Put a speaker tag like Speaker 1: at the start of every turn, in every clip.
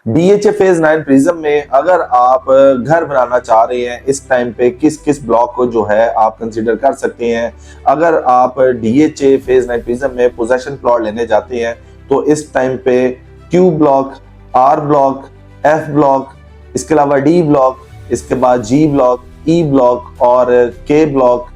Speaker 1: DHA phase 9 prism में अगर आप घर बनाना चाह रहे हैं इस टाइम पे किस किस ब्लॉक को जो है आप कंसीडर कर सकते हैं। अगर आप डीएचए फेज 9 प्रिज्म में पोजेशन प्लॉट लेने जाते हैं तो इस टाइम पे Q block, R block, F block, इसके अलावा डी ब्लॉक, इसके बाद जी ब्लॉक, ई ब्लॉक और के ब्लॉक,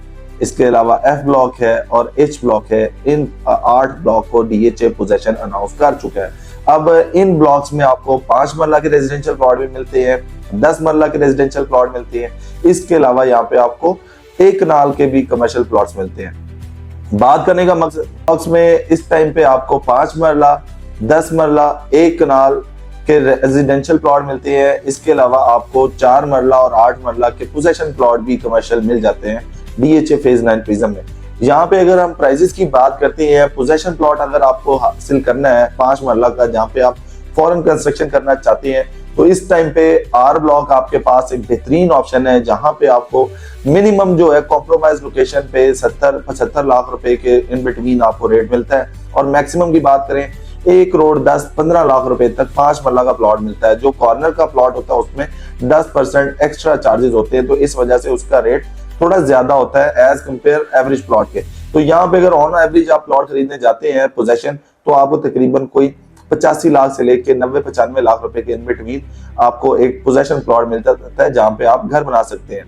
Speaker 1: इसके अलावा एफ ब्लॉक है और एच ब्लॉक है। इन 8 ब्लॉक को डीएचए पोजेशन अनाउंस कर चुका है। अब इन ब्लॉक्स में आपको 5 मरला के रेजिडेंशियल प्लॉट भी मिलते हैं, 10 मरला के रेजिडेंशियल प्लॉट मिलते हैं। इसके अलावा यहाँ पे आपको 1 कनाल के भी कमर्शियल प्लॉट्स मिलते हैं। बात करने का मकसद ब्लॉक्स में इस टाइम पे आपको 5 मरला, 10 मरला, 1 कनाल के रेजिडेंशियल प्लॉट मिलते हैं। इसके अलावा आपको 4 मरला और 8 मरला के पोजेशन प्लॉट भी कमर्शियल मिल जाते हैं डीएचए फेज 9 प्रिज्म में। यहाँ पे अगर हम प्राइसेस की बात करते हैं, पोजेशन प्लॉट अगर आपको हासिल करना है 5 मरला का जहाँ पे आप फॉरेन कंस्ट्रक्शन करना चाहते हैं तो इस टाइम पे आर ब्लॉक आपके पास एक बेहतरीन ऑप्शन है जहाँ पे आपको मिनिमम जो है कॉम्प्रोमाइज लोकेशन पे 70-75 लाख रुपए के इन बिटवीन आपको रेट मिलता है और मैक्सिमम की बात करें 1 करोड़ 10-15 लाख रुपए तक 5 मरला का प्लॉट मिलता है। जो कॉर्नर का प्लॉट होता है उसमें 10% एक्स्ट्रा चार्जेस होते हैं तो इस वजह से उसका रेट थोड़ा ज्यादा होता है एज कंपेयर एवरेज प्लॉट के। तो यहाँ पे अगर ऑन एवरेज आप प्लॉट खरीदने जाते हैं पोजेशन तो आपको तकरीबन कोई 85 लाख से लेके 90-95 लाख रुपए के इन बिटवीन आपको एक पोजेशन प्लॉट मिलता है जहाँ पे आप घर बना सकते हैं।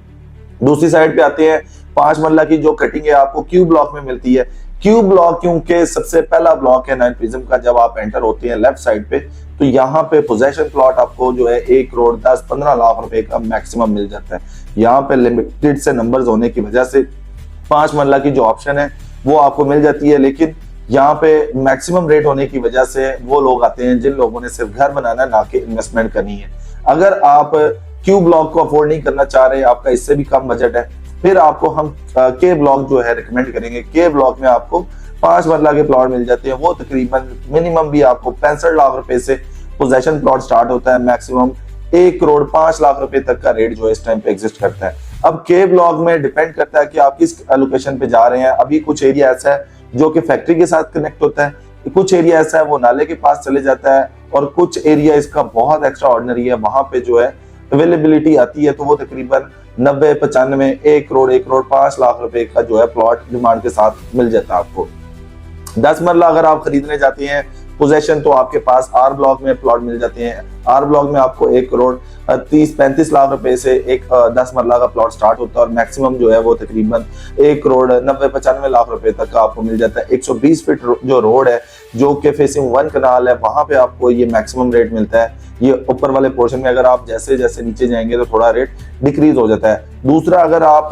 Speaker 1: दूसरी साइड पे आते हैं 5 मरला की जो कटिंग है आपको क्यू ब्लॉक में मिलती है। क्यू ब्लॉक क्योंकि सबसे पहला ब्लॉक है 9 प्रिज्म का, जब आप एंटर होते हैं लेफ्ट साइड पे तो यहाँ पे पोजेशन प्लॉट आपको जो है 1 करोड़ 10-15 लाख रुपए का मैक्सिमम मिल जाता है। यहाँ पे लिमिटेड से नंबर्स होने की वजह से 5 मरला की जो ऑप्शन है वो आपको मिल जाती है, लेकिन यहाँ पे मैक्सिमम रेट होने की वजह से वो लोग आते हैं जिन लोगों ने सिर्फ घर बनाना ना कि इन्वेस्टमेंट करनी है। अगर आप क्यू ब्लॉक को अफोर्ड नहीं करना चाह रहे, आपका इससे भी कम बजट है, फिर आपको हम के ब्लॉक जो है रिकमेंड करेंगे। के ब्लॉक में आपको 5 मरला के प्लॉट मिल जाते हैं, वो तकरीबन मिनिमम भी आपको 65 लाख रुपए से पोजेशन प्लॉट स्टार्ट होता है, मैक्सिमम 1 करोड़ 5 लाख रुपए तक का रेट जो है इस टाइम पे एग्जिस्ट करता है। अब के ब्लॉक में डिपेंड करता है कि आप किस लोकेशन पे जा रहे हैं। अभी कुछ एरिया ऐसा है जो कि फैक्ट्री के साथ कनेक्ट होता है, कुछ एरिया ऐसा है वो नाले के पास चले जाता है और कुछ एरिया इसका बहुत एक्स्ट्रा ऑर्डिनरी है, वहां पे जो है अवेलेबिलिटी आती है तो वो तकरीबन 90-95 1 करोड़ 5 लाख रुपए का जो है प्लॉट डिमांड के साथ मिल जाता है आपको। 10 मरला अगर आप खरीदने जाते हैं पोजेशन तो आपके पास आर ब्लॉक में प्लॉट मिल जाते हैं। आर ब्लॉक में आपको 1 करोड़ 30-35 लाख रुपए से एक 10 मरला का प्लॉट स्टार्ट होता है और मैक्सिमम जो है वो तकरीबन 1 करोड़ 90-95 लाख रुपए तक का आपको मिल जाता है। 120 फीट जो रोड है जो कि फेसिंग 1 कनाल है वहां पे आपको ये मैक्सिमम रेट मिलता है। ये ऊपर वाले पोर्शन में अगर आप जैसे जैसे नीचे जाएंगे तो थोड़ा रेट डिक्रीज हो जाता है। दूसरा अगर आप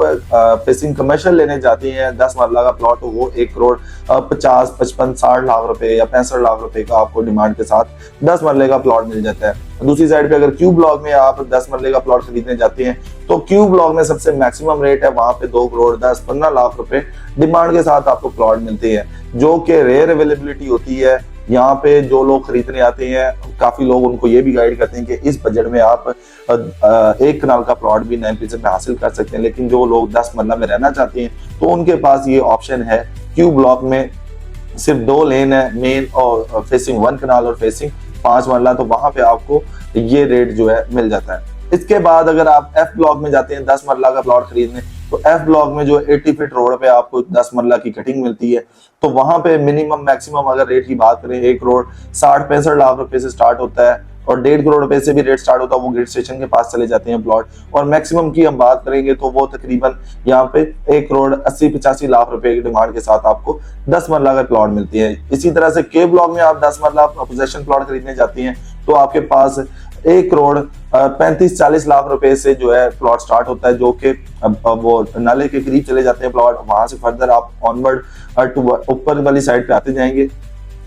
Speaker 1: फेसिंग कमर्शियल लेने जाते हैं 10 मरला का प्लॉट तो वो 1 करोड़ 50-55-60 लाख रुपए या 65 लाख रुपए का आपको डिमांड के साथ 10 मरले का प्लॉट मिल जाता है। दूसरी साइड पे अगर क्यू ब्लॉक में आप 10 मरले का प्लॉट खरीदने जाते हैं तो क्यू ब्लॉक में सबसे मैक्सिमम रेट है, वहां पे 2 करोड़ 10-15 लाख रुपए डिमांड के साथ आपको प्लॉट मिलते हैं जो कि रेयर अवेलेबिलिटी होती है। यहाँ पे जो लोग खरीदने आते हैं काफी लोग उनको ये भी गाइड करते हैं कि इस बजट में आप 1 कनाल का प्लॉट भी 9 प्रिज्म में हासिल कर सकते हैं, लेकिन जो लोग 10 मरला में रहना चाहते हैं तो उनके पास ये ऑप्शन है। क्यू ब्लॉक में सिर्फ 2 लेन है, मेन और फेसिंग 1 कनाल और फेसिंग 5 मरला, तो वहां पे आपको ये रेट जो है मिल जाता है। इसके बाद अगर आप एफ ब्लॉक में जाते हैं 10 मरला का प्लॉट खरीदने तो एफ ब्लॉक में जो 80 फीट रोड पे आपको 10 मरला की कटिंग मिलती है तो वहां पे मिनिमम मैक्सिमम अगर रेट की बात करें 1 करोड़ 60-65 लाख रुपए से स्टार्ट होता है और 1.5 करोड़ रुपए से भी रेट स्टार्ट होता है। वो ग्रिड स्टेशन के पास चले जाते हैं प्लॉट और मैक्सिमम की हम बात करेंगे तो वो तकरीबन यहाँ पे 1 करोड़ 80-85 लाख रुपए की डिमांड के साथ आपको 10 मरला का प्लॉट मिलती है। इसी तरह से के ब्लॉक में आप 10 मरला पोजेशन प्लॉट खरीदने जाते हैं तो आपके पास 1 करोड़ 35-40 लाख रुपए से जो है प्लॉट स्टार्ट होता है जो कि वो नाले के करीब चले जाते हैं प्लॉट। वहां से फर्दर आप ऑनवर्ड ऊपर वाली साइड पे आते जाएंगे,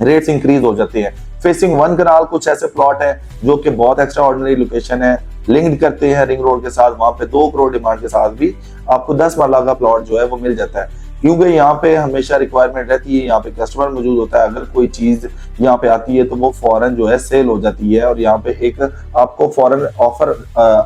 Speaker 1: रेट्स इंक्रीज हो जाते हैं। फेसिंग 1 कनाल कुछ ऐसे प्लॉट है जो कि बहुत एक्स्ट्रा ऑर्डिनरी लोकेशन है, लिंक्ड करते हैं रिंग रोड के साथ, वहां पे 2 करोड़ डिमांड के साथ भी आपको 10 मरला का प्लॉट जो है वो मिल जाता है। क्योंकि यहाँ पे हमेशा रिक्वायरमेंट रहती है, यहाँ पे कस्टमर मौजूद होता है, अगर कोई चीज यहाँ पे आती है तो वो फौरन जो है सेल हो जाती है और यहाँ पे एक आपको फौरन ऑफर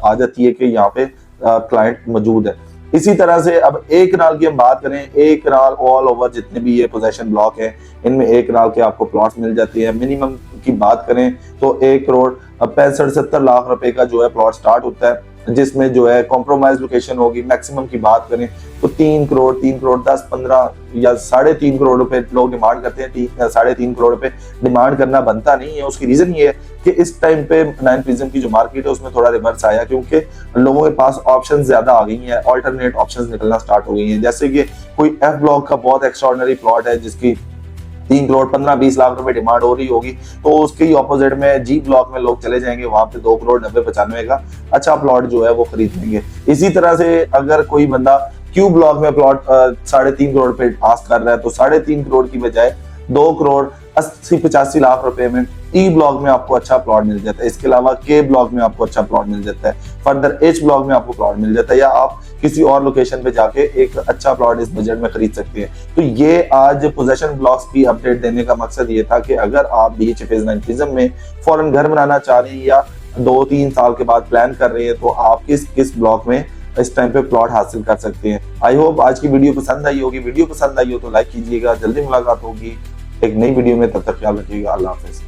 Speaker 1: आ जाती है कि यहाँ पे क्लाइंट मौजूद है। इसी तरह से अब एक कनाल की हम बात करें, एक कनाल ऑल ओवर जितने भी ये पोजेशन ब्लॉक है इनमें एक कनाल के आपको प्लॉट्स मिल जाती है। मिनिमम की बात करें तो 1,65,70 लाख रुपए का जो है प्लॉट स्टार्ट होता है, जिसमें जो है कॉम्प्रोमाइज लोकेशन होगी। मैक्सिमम की बात करें तो 3 करोड़ 10, 15 या 3.5 करोड़ रुपए लोग डिमांड करते हैं। 3.5 करोड़ रुपए डिमांड करना बनता नहीं है। उसकी रीजन ये है कि इस टाइम पे 9 प्रिज्म की जो मार्केट है उसमें थोड़ा रिवर्स आया, क्योंकि लोगों के पास ऑप्शन ज्यादा आ गई हैं, ऑल्टरनेट ऑप्शंस निकलना स्टार्ट हो गई हैं। जैसे कि कोई एफ ब्लॉक का बहुत एक्स्ट्रॉर्डिनरी प्लॉट है जिसकी 3 करोड़ 15-20 लाख रुपए डिमांड हो रही होगी, तो उसके ही ऑपोजिट में जी ब्लॉक में लोग चले जाएंगे, वहां पे 2 करोड़ 90-95 का अच्छा प्लॉट जो है वो खरीद लेंगे। इसी तरह से अगर कोई बंदा क्यू ब्लॉक में प्लॉट 3.5 करोड़ पे पास कर रहा है तो 3.5 करोड़ की बजाय 2 करोड़ 80-85 लाख रुपए में ई ब्लॉक में आपको अच्छा प्लॉट मिल जाता है। इसके अलावा के ब्लॉक में आपको अच्छा प्लॉट मिल जाता है, फर्दर एच ब्लॉक में आपको प्लॉट मिल जाता है, या आप किसी और लोकेशन पे जाके एक अच्छा प्लॉट इस बजट में खरीद सकते हैं। तो ये आज पोजेशन ब्लॉक्स की अपडेट देने का मकसद ये था कि अगर आप DHA फेज 9 प्रिज्म में फौरन घर बनाना चाह रहे हैं या 2-3 साल के बाद प्लान कर रहे हैं तो आप किस किस ब्लॉक में इस टाइम पे प्लॉट हासिल कर सकते हैं। आई होप आज की वीडियो पसंद आई होगी। वीडियो पसंद आई हो तो लाइक कीजिएगा। जल्दी मुलाकात होगी एक नई वीडियो में, तब तक ख्याल रखिएगा। अल्लाह हाफिज।